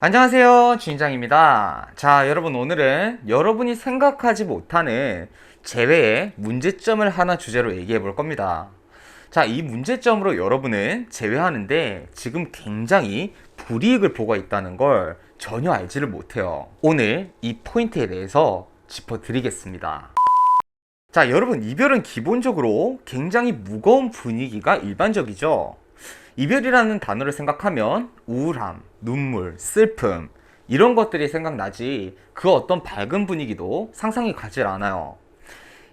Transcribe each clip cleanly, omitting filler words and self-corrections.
안녕하세요, 주인장입니다. 자, 여러분, 오늘은 여러분이 생각하지 못하는 재회의 문제점을 하나 주제로 얘기해 볼 겁니다. 자, 이 문제점으로 여러분은 재회하는데 지금 굉장히 불이익을 보고 있다는 걸 전혀 알지를 못해요. 오늘 이 포인트에 대해서 짚어드리겠습니다. 자, 여러분, 이별은 기본적으로 굉장히 무거운 분위기가 일반적이죠. 이별이라는 단어를 생각하면 우울함, 눈물, 슬픔 이런 것들이 생각나지 그 어떤 밝은 분위기도 상상이 가질 않아요.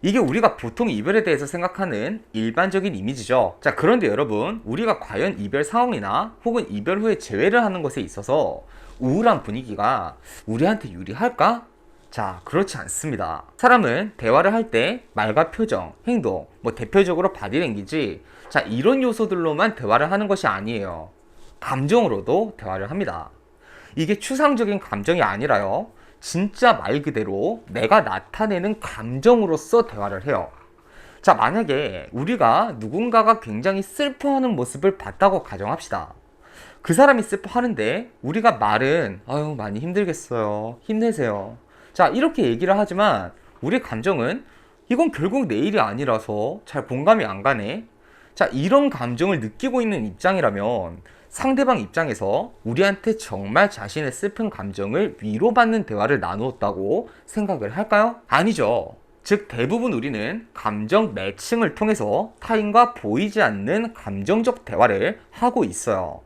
이게 우리가 보통 이별에 대해서 생각하는 일반적인 이미지죠. 자, 그런데 여러분, 우리가 과연 이별 상황이나 혹은 이별 후에 재회를 하는 것에 있어서 우울한 분위기가 우리한테 유리할까? 자, 그렇지 않습니다. 사람은 대화를 할 때 말과 표정, 행동, 대표적으로 바디랭귀지, 자, 이런 요소들로만 대화를 하는 것이 아니에요. 감정으로도 대화를 합니다. 이게 추상적인 감정이 아니라요, 진짜 말 그대로 내가 나타내는 감정으로서 대화를 해요. 자, 만약에 우리가 누군가가 굉장히 슬퍼하는 모습을 봤다고 가정합시다. 그 사람이 슬퍼하는데 우리가 말은 아유 많이 힘들겠어요, 힘내세요, 자, 이렇게 얘기를 하지만 우리 감정은 이건 결국 내 일이 아니라서 잘 공감이 안 가네. 자, 이런 감정을 느끼고 있는 입장이라면 상대방 입장에서 우리한테 정말 자신의 슬픈 감정을 위로받는 대화를 나누었다고 생각을 할까요? 아니죠. 즉, 대부분 우리는 감정 매칭을 통해서 타인과 보이지 않는 감정적 대화를 하고 있어요.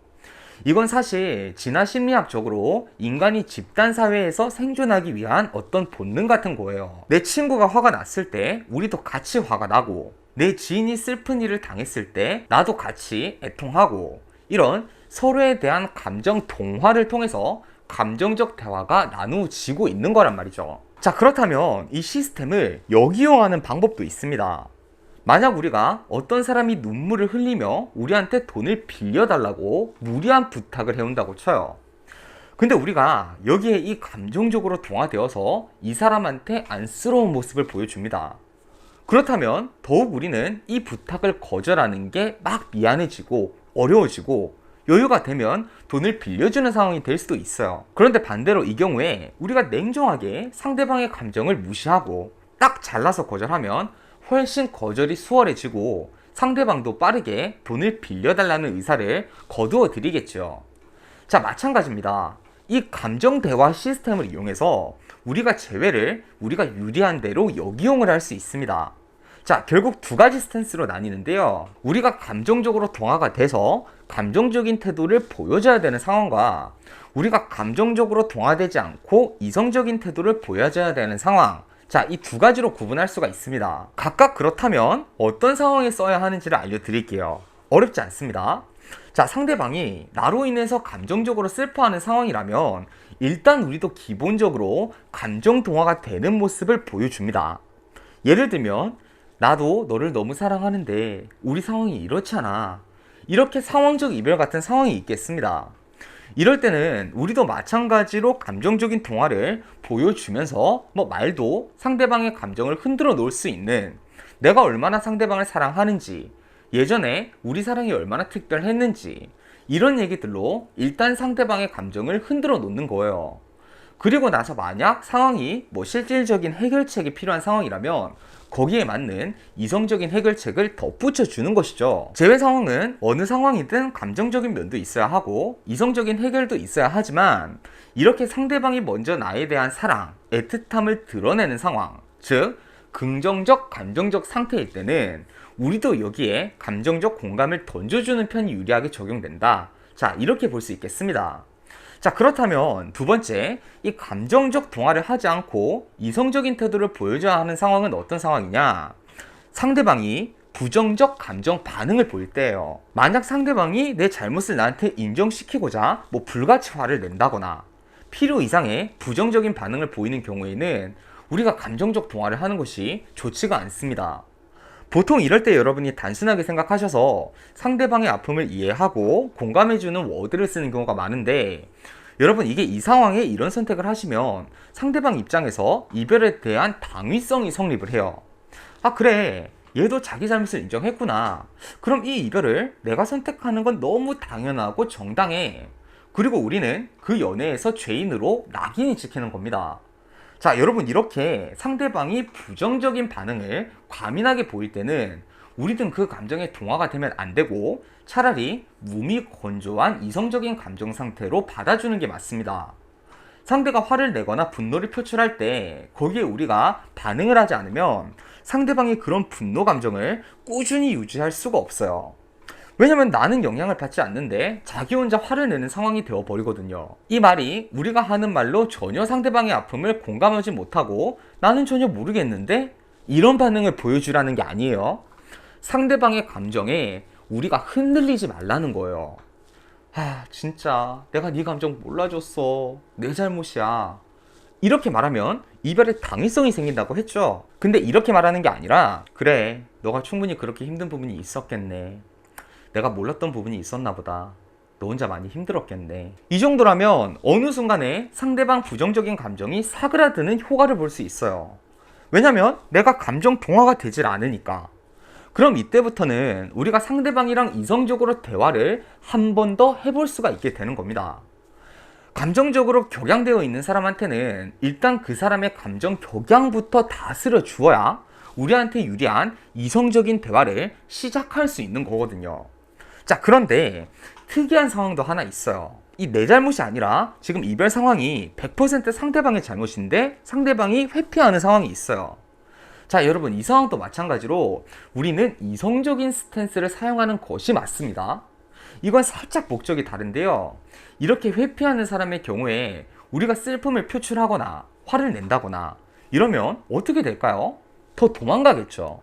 이건 사실 진화 심리학적으로 인간이 집단 사회에서 생존하기 위한 어떤 본능 같은 거예요. 내 친구가 화가 났을 때 우리도 같이 화가 나고, 내 지인이 슬픈 일을 당했을 때 나도 같이 애통하고, 이런 서로에 대한 감정 동화를 통해서 감정적 대화가 나누어지고 있는 거란 말이죠. 자, 그렇다면 이 시스템을 역이용하는 방법도 있습니다. 만약 우리가 어떤 사람이 눈물을 흘리며 우리한테 돈을 빌려달라고 무리한 부탁을 해온다고 쳐요. 근데 우리가 여기에 이 감정적으로 동화되어서 이 사람한테 안쓰러운 모습을 보여줍니다. 그렇다면 더욱 우리는 이 부탁을 거절하는 게 막 미안해지고 어려워지고, 여유가 되면 돈을 빌려주는 상황이 될 수도 있어요. 그런데 반대로 이 경우에 우리가 냉정하게 상대방의 감정을 무시하고 딱 잘라서 거절하면 훨씬 거절이 수월해지고 상대방도 빠르게 돈을 빌려달라는 의사를 거두어 드리겠죠. 자, 마찬가지입니다. 이 감정 대화 시스템을 이용해서 우리가 재회를 우리가 유리한 대로 역이용을 할 수 있습니다. 자, 결국 두 가지 스탠스로 나뉘는데요. 우리가 감정적으로 동화가 돼서 감정적인 태도를 보여줘야 되는 상황과 우리가 감정적으로 동화되지 않고 이성적인 태도를 보여줘야 되는 상황, 자, 이 두 가지로 구분할 수가 있습니다. 각각 그렇다면 어떤 상황에 써야 하는지를 알려드릴게요. 어렵지 않습니다. 자, 상대방이 나로 인해서 감정적으로 슬퍼하는 상황이라면 일단 우리도 기본적으로 감정 동화가 되는 모습을 보여줍니다. 예를 들면, 나도 너를 너무 사랑하는데 우리 상황이 이렇잖아, 이렇게 상황적 이별 같은 상황이 있겠습니다. 이럴 때는 우리도 마찬가지로 감정적인 동화를 보여주면서 말도 상대방의 감정을 흔들어 놓을 수 있는, 내가 얼마나 상대방을 사랑하는지, 예전에 우리 사랑이 얼마나 특별했는지, 이런 얘기들로 일단 상대방의 감정을 흔들어 놓는 거예요. 그리고 나서 만약 상황이 실질적인 해결책이 필요한 상황이라면 거기에 맞는 이성적인 해결책을 덧붙여 주는 것이죠. 재회 상황은 어느 상황이든 감정적인 면도 있어야 하고 이성적인 해결도 있어야 하지만, 이렇게 상대방이 먼저 나에 대한 사랑, 애틋함을 드러내는 상황, 즉 긍정적 감정적 상태일 때는 우리도 여기에 감정적 공감을 던져주는 편이 유리하게 적용된다. 자, 이렇게 볼 수 있겠습니다. 자, 그렇다면 두 번째, 이 감정적 동화를 하지 않고 이성적인 태도를 보여줘야 하는 상황은 어떤 상황이냐? 상대방이 부정적 감정 반응을 보일 때예요. 만약 상대방이 내 잘못을 나한테 인정시키고자 불같이 화를 낸다거나 필요 이상의 부정적인 반응을 보이는 경우에는 우리가 감정적 동화를 하는 것이 좋지가 않습니다. 보통 이럴 때 여러분이 단순하게 생각하셔서 상대방의 아픔을 이해하고 공감해주는 워드를 쓰는 경우가 많은데, 여러분, 이게 이 상황에 이런 선택을 하시면 상대방 입장에서 이별에 대한 당위성이 성립을 해요. 아, 그래, 얘도 자기 잘못을 인정했구나. 그럼 이 이별을 내가 선택하는 건 너무 당연하고 정당해. 그리고 우리는 그 연애에서 죄인으로 낙인이 찍히는 겁니다. 자, 여러분, 이렇게 상대방이 부정적인 반응을 과민하게 보일 때는 우리는 그 감정에 동화가 되면 안 되고 차라리 몸이 건조한 이성적인 감정 상태로 받아주는 게 맞습니다. 상대가 화를 내거나 분노를 표출할 때 거기에 우리가 반응을 하지 않으면 상대방이 그런 분노 감정을 꾸준히 유지할 수가 없어요. 왜냐면 나는 영향을 받지 않는데 자기 혼자 화를 내는 상황이 되어버리거든요. 이 말이 우리가 하는 말로 전혀 상대방의 아픔을 공감하지 못하고 나는 전혀 모르겠는데 이런 반응을 보여주라는 게 아니에요. 상대방의 감정에 우리가 흔들리지 말라는 거예요. 진짜 내가 네 감정 몰라줬어. 내 잘못이야. 이렇게 말하면 이별의 당위성이 생긴다고 했죠. 근데 이렇게 말하는 게 아니라 그래, 너가 충분히 그렇게 힘든 부분이 있었겠네. 내가 몰랐던 부분이 있었나 보다. 너 혼자 많이 힘들었겠네. 이 정도라면 어느 순간에 상대방 부정적인 감정이 사그라드는 효과를 볼 수 있어요. 왜냐면 내가 감정 동화가 되질 않으니까. 그럼 이때부터는 우리가 상대방이랑 이성적으로 대화를 한 번 더 해볼 수가 있게 되는 겁니다. 감정적으로 격양되어 있는 사람한테는 일단 그 사람의 감정 격양부터 다스려 주어야 우리한테 유리한 이성적인 대화를 시작할 수 있는 거거든요. 자, 그런데 특이한 상황도 하나 있어요. 이 내 잘못이 아니라 지금 이별 상황이 100% 상대방의 잘못인데 상대방이 회피하는 상황이 있어요. 자, 여러분, 이 상황도 마찬가지로 우리는 이성적인 스탠스를 사용하는 것이 맞습니다. 이건 살짝 목적이 다른데요. 이렇게 회피하는 사람의 경우에 우리가 슬픔을 표출하거나 화를 낸다거나 이러면 어떻게 될까요? 더 도망가겠죠.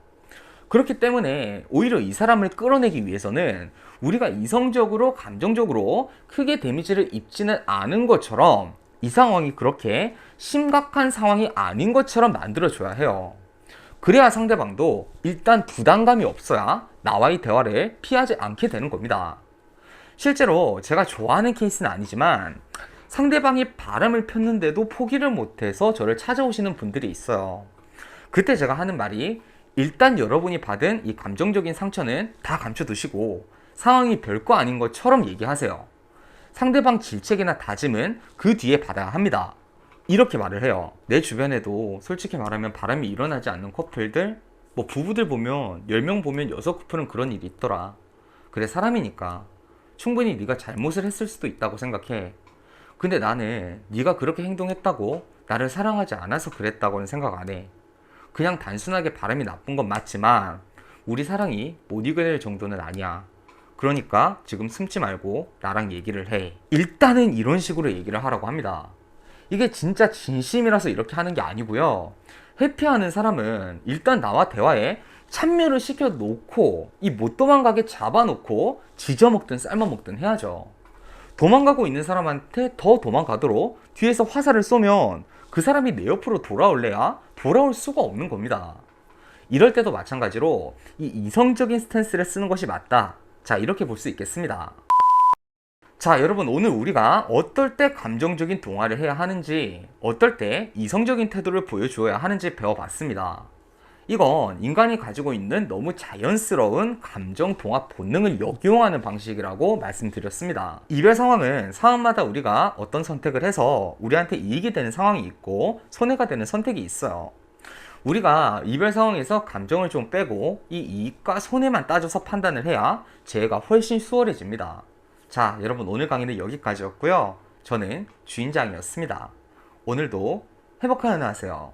그렇기 때문에 오히려 이 사람을 끌어내기 위해서는 우리가 이성적으로 감정적으로 크게 데미지를 입지는 않은 것처럼 이 상황이 그렇게 심각한 상황이 아닌 것처럼 만들어줘야 해요. 그래야 상대방도 일단 부담감이 없어야 나와의 대화를 피하지 않게 되는 겁니다. 실제로 제가 좋아하는 케이스는 아니지만 상대방이 바람을 폈는데도 포기를 못해서 저를 찾아오시는 분들이 있어요. 그때 제가 하는 말이 일단 여러분이 받은 이 감정적인 상처는 다 감춰두시고 상황이 별거 아닌 것처럼 얘기하세요. 상대방 질책이나 다짐은 그 뒤에 받아야 합니다. 이렇게 말을 해요. 내 주변에도 솔직히 말하면 바람이 일어나지 않는 커플들, 뭐 부부들 보면 10명 보면 6커플은 그런 일이 있더라. 그래, 사람이니까 충분히 네가 잘못을 했을 수도 있다고 생각해. 근데 나는 네가 그렇게 행동했다고 나를 사랑하지 않아서 그랬다고는 생각 안 해. 그냥 단순하게 바람이 나쁜 건 맞지만 우리 사랑이 못 이겨낼 정도는 아니야. 그러니까 지금 숨지 말고 나랑 얘기를 해. 일단은 이런 식으로 얘기를 하라고 합니다. 이게 진짜 진심이라서 이렇게 하는 게 아니고요. 회피하는 사람은 일단 나와 대화에 참여를 시켜놓고 이 못 도망가게 잡아놓고 지져먹든 삶아먹든 해야죠. 도망가고 있는 사람한테 더 도망가도록 뒤에서 화살을 쏘면 그 사람이 내 옆으로 돌아올래야 돌아올 수가 없는 겁니다. 이럴 때도 마찬가지로 이 이성적인 스탠스를 쓰는 것이 맞다. 자, 이렇게 볼 수 있겠습니다. 자, 여러분, 오늘 우리가 어떨 때 감정적인 동화를 해야 하는지, 어떨 때 이성적인 태도를 보여주어야 하는지 배워봤습니다. 이건 인간이 가지고 있는 너무 자연스러운 감정 동화 본능을 역용하는 방식이라고 말씀드렸습니다. 이별 상황은 상황마다 우리가 어떤 선택을 해서 우리한테 이익이 되는 상황이 있고 손해가 되는 선택이 있어요. 우리가 이별 상황에서 감정을 좀 빼고 이 이익과 손해만 따져서 판단을 해야 재해가 훨씬 수월해집니다. 자, 여러분, 오늘 강의는 여기까지였고요. 저는 주인장이었습니다. 오늘도 행복한 하루 하세요.